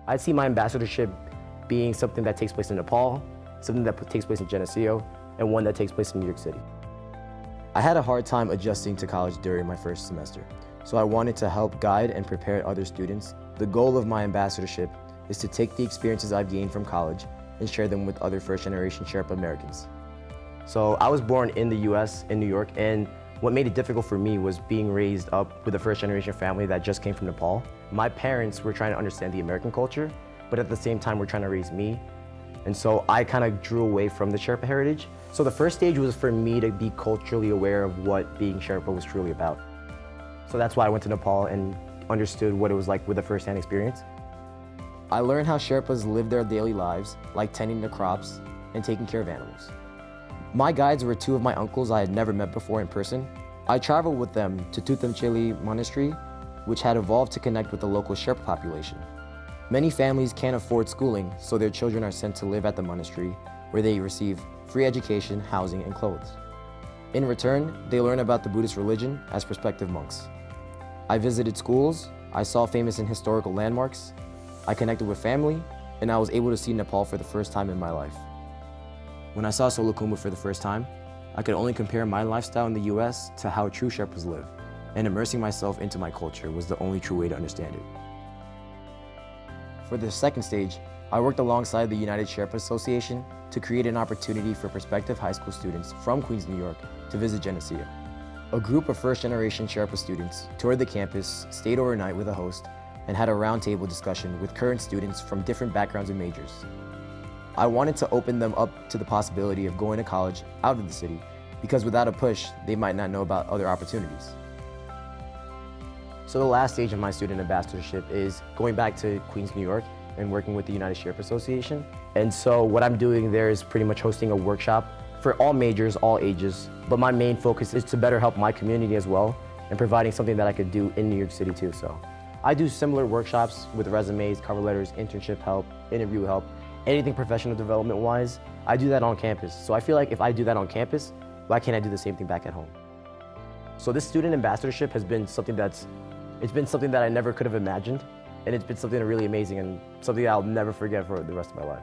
I see my ambassadorship being something that takes place in Nepal, something that takes place in Geneseo, and one that takes place in New York City. I had a hard time adjusting to college during my first semester, so I wanted to help guide and prepare other students. The goal of my ambassadorship is to take the experiences I've gained from college and share them with other first-generation Sherpa-Americans. So I was born in the US, in New York, and what made it difficult for me was being raised up with a first-generation family that just came from Nepal. My parents were trying to understand the American culture, but at the same time were trying to raise me. And so I kind of drew away from the Sherpa heritage. So the first stage was for me to be culturally aware of what being Sherpa was truly about. So that's why I went to Nepal and understood what it was like with a first-hand experience. I learned how Sherpas live their daily lives, like tending to crops and taking care of animals. My guides were two of my uncles I had never met before in person. I traveled with them to Tutamchili Monastery, which had evolved to connect with the local Sherpa population. Many families can't afford schooling, so their children are sent to live at the monastery, where they receive free education, housing, and clothes. In return, they learn about the Buddhist religion as prospective monks. I visited schools, I saw famous and historical landmarks, I connected with family, and I was able to see Nepal for the first time in my life. When I saw Solukhumbu for the first time, I could only compare my lifestyle in the US to how true Sherpas live, and immersing myself into my culture was the only true way to understand it. For the second stage, I worked alongside the United Sherpa Association to create an opportunity for prospective high school students from Queens, New York to visit Geneseo. A group of first-generation Sherpa students toured the campus, stayed overnight with a host, and had a roundtable discussion with current students from different backgrounds and majors. I wanted to open them up to the possibility of going to college out of the city, because without a push, they might not know about other opportunities. So the last stage of my student ambassadorship is going back to Queens, New York, and working with the United Sherpa Association. And so what I'm doing there is pretty much hosting a workshop for all majors, all ages, but my main focus is to better help my community as well, and providing something that I could do in New York City too. So I do similar workshops with resumes, cover letters, internship help, interview help, anything professional development wise. I do that on campus. So I feel like if I do that on campus, why can't I do the same thing back at home? So this student ambassadorship has been something that I never could have imagined, and it's been something really amazing and something that I'll never forget for the rest of my life.